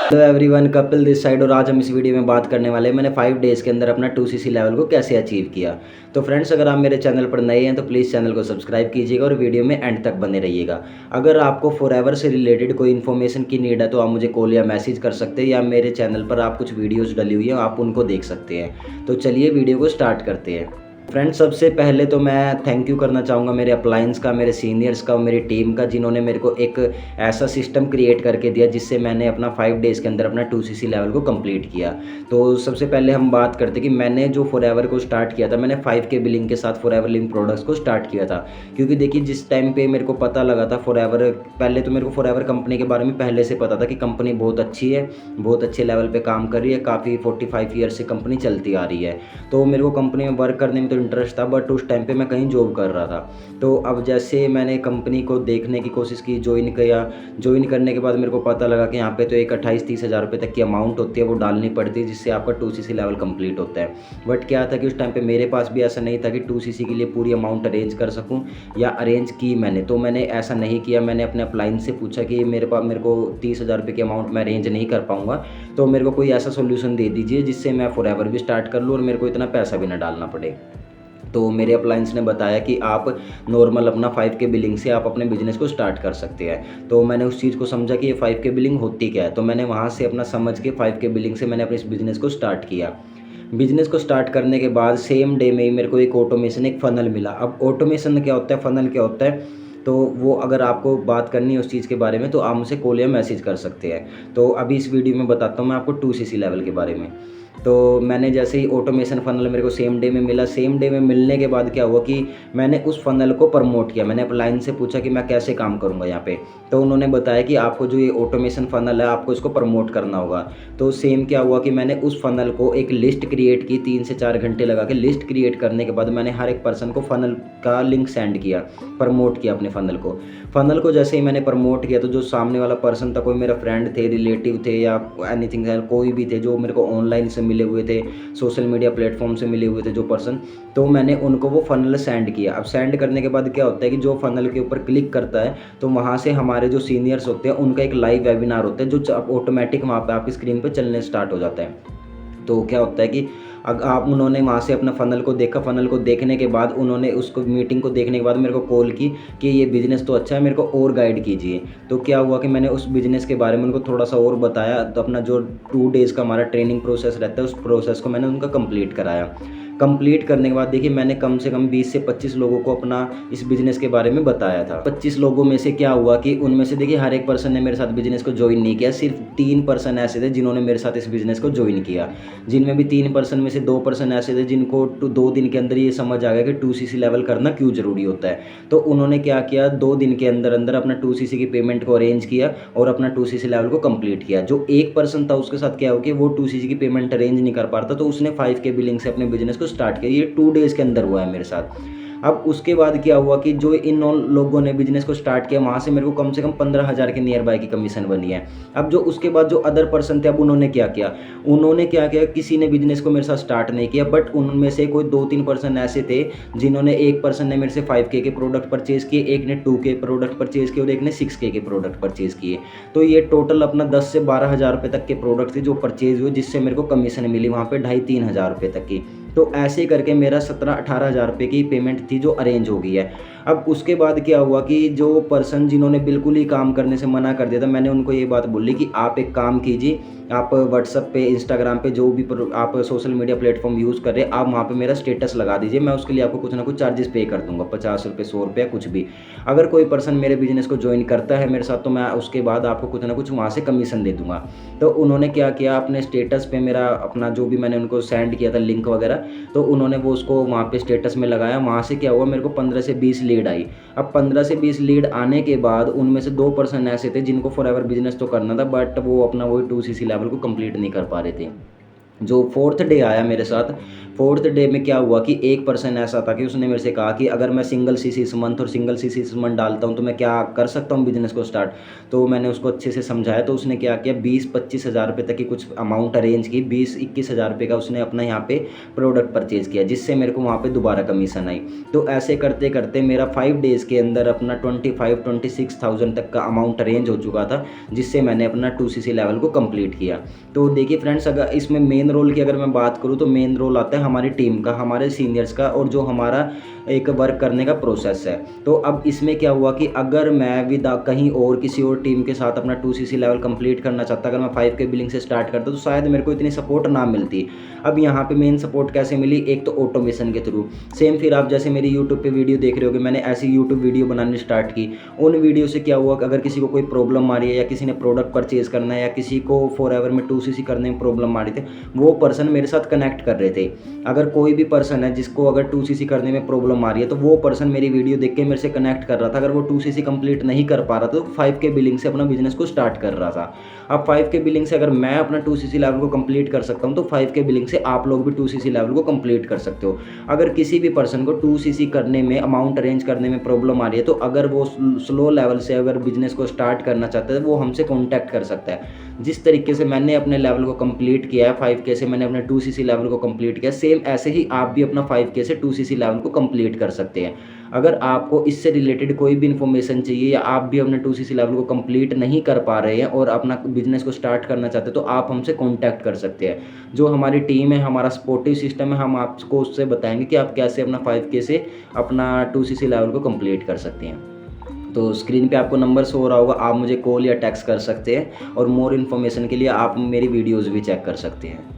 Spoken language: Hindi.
Hello everyone, Kapil this side. और आज हम इस वीडियो में बात करने वाले हैं मैंने 5 डेज़ के अंदर अपना 2cc लेवल को कैसे अचीव किया। तो फ्रेंड्स, अगर आप मेरे चैनल पर नए हैं तो प्लीज़ चैनल को सब्सक्राइब कीजिएगा और वीडियो में एंड तक बने रहिएगा। अगर आपको फॉरएवर से रिलेटेड कोई इन्फॉर्मेशन की नीड है तो आप मुझे कॉल या मैसेज कर सकते हैं, या मेरे चैनल पर आप कुछ वीडियोज़ डली हुई हैं आप उनको देख सकते हैं। तो चलिए वीडियो को स्टार्ट करते हैं। फ्रेंड्स, सबसे पहले तो मैं थैंक यू करना चाहूँगा मेरे अप्लायंस का, मेरे सीनियर्स का और मेरी टीम का, जिन्होंने मेरे को एक ऐसा सिस्टम क्रिएट करके दिया जिससे मैंने अपना 5 डेज़ के अंदर अपना 2cc लेवल को कंप्लीट किया। तो सबसे पहले हम बात करते कि मैंने जो फॉरएवर को स्टार्ट किया था, मैंने 5K बिलिंग के साथ फॉरएवर लिंक प्रोडक्ट्स को स्टार्ट किया था। क्योंकि देखिए, जिस टाइम पे मेरे को पता लगा था फॉरएवर, पहले तो मेरे को फॉरएवर कंपनी के बारे में पहले से पता था कि कंपनी बहुत अच्छी है, बहुत अच्छे लेवल पे काम कर रही है, काफ़ी 45 ईयर से कंपनी चलती आ रही है। तो मेरे को कंपनी में वर्क करने में तो इंटरेस्ट था, बट उस टाइम पे मैं कहीं जॉब कर रहा था। तो अब जैसे मैंने कंपनी को देखने की कोशिश की, ज्वाइन किया, ज्वाइन करने के बाद मेरे को पता लगा कि यहाँ पे तो एक 28-30 हज़ार रुपये तक की अमाउंट होती है, वो डालनी पड़ती है, जिससे आपका 2cc लेवल कंप्लीट होता है। बट क्या था कि उस टाइम पे मेरे पास भी ऐसा नहीं था कि 2cc के लिए पूरी अमाउंट अरेंज कर सकूँ, या अरेंज की मैंने, तो मैंने ऐसा नहीं किया। मैंने अपने अपलाइन से पूछा कि मेरे को 30 हज़ार रुपये की अमाउंट मैं अरेंज नहीं कर पाऊँगा, तो मेरे को कोई ऐसा सोल्यूशन दे दीजिए जिससे मैं फॉरएवर भी स्टार्ट कर लूँ और मेरे को इतना पैसा भी ना डालना पड़े। तो मेरे अपलायंस ने बताया कि आप नॉर्मल अपना 5K बिलिंग से आप अपने बिज़नेस को स्टार्ट कर सकते हैं। तो मैंने उस चीज़ को समझा कि ये 5K बिलिंग होती क्या है, तो मैंने वहाँ से अपना समझ के 5K बिलिंग से मैंने अपने इस बिज़नेस को स्टार्ट किया। बिज़नेस को स्टार्ट करने के बाद सेम डे में ही मेरे को एक ऑटोमेशन, एक फ़नल मिला। अब ऑटोमेशन क्या होता है, फ़नल क्या होता है, तो वो अगर आपको बात करनी है उस चीज़ के बारे में तो आप मुझे कॉल या मैसेज कर सकते हैं। तो अभी इस वीडियो में बताता हूँ मैं आपको 2cc लेवल के बारे में। तो मैंने जैसे ही ऑटोमेशन फ़नल मेरे को सेम डे में मिला, सेम डे में मिलने के बाद क्या हुआ कि मैंने उस फ़नल को प्रमोट किया। मैंने अपलाइन से पूछा कि मैं कैसे काम करूँगा यहाँ पे, तो उन्होंने बताया कि आपको जो ये ऑटोमेशन फ़नल है आपको इसको प्रमोट करना होगा। तो सेम क्या हुआ कि मैंने उस फ़नल को एक लिस्ट क्रिएट की, 3 से 4 घंटे लगा के लिस्ट क्रिएट करने के बाद मैंने हर एक पर्सन को फ़नल का लिंक सेंड किया, प्रमोट किया अपने फ़नल को। फ़नल को जैसे ही मैंने प्रमोट किया तो जो सामने वाला पर्सन था, कोई मेरा फ्रेंड थे, रिलेटिव थे, या एनीथिंग है, कोई भी थे जो मेरे को ऑनलाइन से मिले हुए थे, सोशल मीडिया प्लेटफॉर्म से मिले हुए थे जो पर्सन, तो मैंने उनको वो फ़नल सेंड किया। अब सेंड करने के बाद क्या होता है कि जो फ़नल के ऊपर क्लिक करता है तो वहाँ से हमारे जो सीनियर्स होते हैं उनका एक लाइव वेबिनार होता है जो ऑटोमेटिक वहाँ पे आपकी स्क्रीन पे चलने स्टार्ट हो जाता है। तो क्या होता है कि आप उन्होंने वहाँ से अपना फ़नल को देखा, फ़नल को देखने के बाद उन्होंने उसको मीटिंग को देखने के बाद मेरे को कॉल की कि ये बिज़नेस तो अच्छा है, मेरे को और गाइड कीजिए। तो क्या हुआ कि मैंने उस बिज़नेस के बारे में उनको थोड़ा-सा और बताया, तो अपना जो 2 डेज़ का हमारा ट्रेनिंग प्रोसेस रहता है उस प्रोसेस को मैंने उनका कंप्लीट कराया। कंप्लीट करने के बाद देखिए, मैंने कम से कम 20 से 25 लोगों को अपना इस बिज़नेस के बारे में बताया था। 25 लोगों में से क्या हुआ कि उनमें से देखिए हर एक पर्सन ने मेरे साथ बिज़नेस को जॉइन नहीं किया, सिर्फ 3 पर्सन ऐसे थे जिन्होंने मेरे साथ इस बिज़नेस को जॉइन किया। जिनमें भी 3 पर्सन में से 2 पर्सन ऐसे थे जिनको 2 दिन के अंदर ये समझ आ गया कि 2cc लेवल करना क्यों ज़रूरी होता है। तो उन्होंने क्या किया, 2 दिन के अंदर-अंदर अपना 2cc की पेमेंट को अरेंज किया और अपना 2cc लेवल को कंप्लीट किया। जो एक पर्सन था उसके साथ क्या हुआ कि वो 2cc की पेमेंट अरेंज नहीं कर पा रहा था, तो उसने 5K बिलिंग से अपने बिज़नेस को स्टार्ट किया। ये 2 डेज़ के अंदर हुआ है मेरे साथ। अब उसके बाद क्या हुआ कि जो इन लोगों ने बिज़नेस को स्टार्ट किया वहाँ से मेरे को कम से कम 15,000 के नियर बाय की कमीशन बनी है। अब जो उसके बाद जो अदर पर्सन थे, अब उन्होंने क्या किया, किसी ने बिज़नेस को मेरे साथ स्टार्ट नहीं किया, बट उनमें से कोई 2-3 पर्सन ऐसे थे जिन्होंने, एक पर्सन ने मेरे से 5K के प्रोडक्ट परचेज़ किए, एक ने 2K प्रोडक्ट परचेज़ किए और एक ने 6K के प्रोडक्ट परचेज़ किए। तो ये टोटल अपना 10 से 12,000 रुपये तक के प्रोडक्ट थे जो परचेज़ हुए, जिससे मेरे को कमीशन मिली वहाँ पे 2,500-3 हज़ार रुपये तक की। तो ऐसे करके मेरा 17-18 हज़ार रुपये की पेमेंट थी जो अरेंज हो गई है। अब उसके बाद क्या हुआ कि जो पर्सन जिन्होंने बिल्कुल ही काम करने से मना कर दिया था, मैंने उनको ये बात बोली कि आप एक काम कीजिए, आप व्हाट्सएप पे, इंस्टाग्राम पे, जो भी आप सोशल मीडिया प्लेटफॉर्म यूज़ कर रहे हैं, आप वहाँ पे मेरा स्टेटस लगा दीजिए, मैं उसके लिए आपको कुछ ना कुछ चार्जेस पे कर दूँगा, 50 रुपये, 100 रुपये, कुछ भी। अगर कोई पर्सन मेरे बिज़नेस को जॉइन करता है मेरे साथ, तो मैं उसके बाद आपको कुछ ना कुछ वहाँ से कमीशन दे दूँगा। तो उन्होंने क्या किया, अपने स्टेटस पे मेरा अपना जो भी मैंने उनको सेंड किया था लिंक वगैरह, तो उन्होंने वो उसको वहाँ पे स्टेटस में लगाया। वहाँ से क्या हुआ, मेरे को 15 से 20 लीड आई। अब 15 से 20 लीड आने के बाद उनमें से 2 पर्सन ऐसे थे जिनको फॉरएवर बिज़नेस तो करना था, बट वो अपना वही 2cc लेवल को कंप्लीट नहीं कर पा रहे थे। जो 4th डे आया मेरे साथ, 4th डे में क्या हुआ कि एक पर्सन ऐसा था कि उसने मेरे से कहा कि अगर मैं सिंगल सीसी इस मंथ और सिंगल सीसी इस मंथ डालता हूँ तो मैं क्या कर सकता हूँ बिज़नेस को स्टार्ट। तो मैंने उसको अच्छे से समझाया, तो उसने क्या किया, 20-25 हज़ार रुपये तक की कुछ अमाउंट अरेंज की, 20-21 हज़ार रुपये का उसने अपना यहाँ पे प्रोडक्ट परचेज़ किया, जिससे मेरे को वहाँ पे दोबारा कमीशन आई। तो ऐसे करते करते मेरा 5 डेज़ के अंदर अपना 25-26,000 तक का अमाउंट अरेंज हो चुका था, जिससे मैंने अपना 2cc लेवल को कंप्लीट किया। तो देखिए फ्रेंड्स, अगर इसमें मेन रोल की अगर मैं बात करूँ तो मेन रोल आता है हमारी टीम का, हमारे सीनियर्स का, और जो हमारा एक वर्क करने का प्रोसेस है। तो अब इसमें क्या हुआ कि अगर मैं कहीं और किसी और टीम के साथ अपना 2cc लेवल कंप्लीट करना चाहता, अगर मैं 5K बिलिंग से स्टार्ट करता तो शायद मेरे को इतनी सपोर्ट ना मिलती। अब यहाँ पे मेन सपोर्ट कैसे मिली, एक तो ऑटोमेशन के थ्रू। सेम फिर आप जैसे मेरी यूट्यूब पे वीडियो देख रहे होगे, मैंने ऐसी यूट्यूब वीडियो बनानी स्टार्ट की। उन वीडियो से क्या हुआ कि अगर किसी को कोई प्रॉब्लम आ रही है, या किसी ने प्रोडक्ट परचेज करना है, या किसी को फॉरएवर में 2cc करने में प्रॉब्लम आ रही थी, वो पर्सन मेरे साथ कनेक्ट कर रहे थे। अगर कोई भी पर्सन है जिसको अगर 2cc करने में प्रॉब्लम आ रही है, तो वो पर्सन मेरी वीडियो देख के मेरे से कनेक्ट कर रहा था। अगर वो 2cc कंप्लीट नहीं कर पा रहा था तो 5K बिलिंग से अपना बिजनेस को स्टार्ट कर रहा था। अब 5K बिलिंग से अगर मैं अपना 2cc लेवल को कंप्लीट कर सकता हूँ, तो 5K बिलिंग से आप लोग भी 2cc लेवल को कंप्लीट कर सकते हो। अगर किसी भी पर्सन को 2cc करने में, अमाउंट अरेंज करने में प्रॉब्लम आ रही है, तो अगर वो स्लो लेवल से अगर बिजनेस को स्टार्ट करना चाहता है, वो हमसे कॉन्टैक्ट कर सकता है। जिस तरीके से मैंने अपने लेवल को कंप्लीट किया है, 5K से मैंने अपने 2cc लेवल को कंप्लीट किया, सेम ऐसे ही आप भी अपना 5K से 2cc लेवल को कंप्लीट कर सकते हैं। अगर आपको इससे रिलेटेड कोई भी इन्फॉर्मेशन चाहिए, या आप भी अपने 2cc लेवल को कंप्लीट नहीं कर पा रहे हैं और अपना बिजनेस को स्टार्ट करना चाहते हैं, तो आप हमसे कॉन्टैक्ट कर सकते हैं। जो हमारी टीम है, हमारा सपोर्टिव सिस्टम है, हम आपको उससे बताएंगे कि आप कैसे अपना 5K से अपना 2cc लेवल को कंप्लीट कर सकते हैं। तो स्क्रीन पे आपको नंबर शो हो रहा होगा, आप मुझे कॉल या टेक्स्ट कर सकते हैं, और मोर इन्फॉर्मेशन के लिए आप मेरी वीडियोज़ भी चेक कर सकते हैं।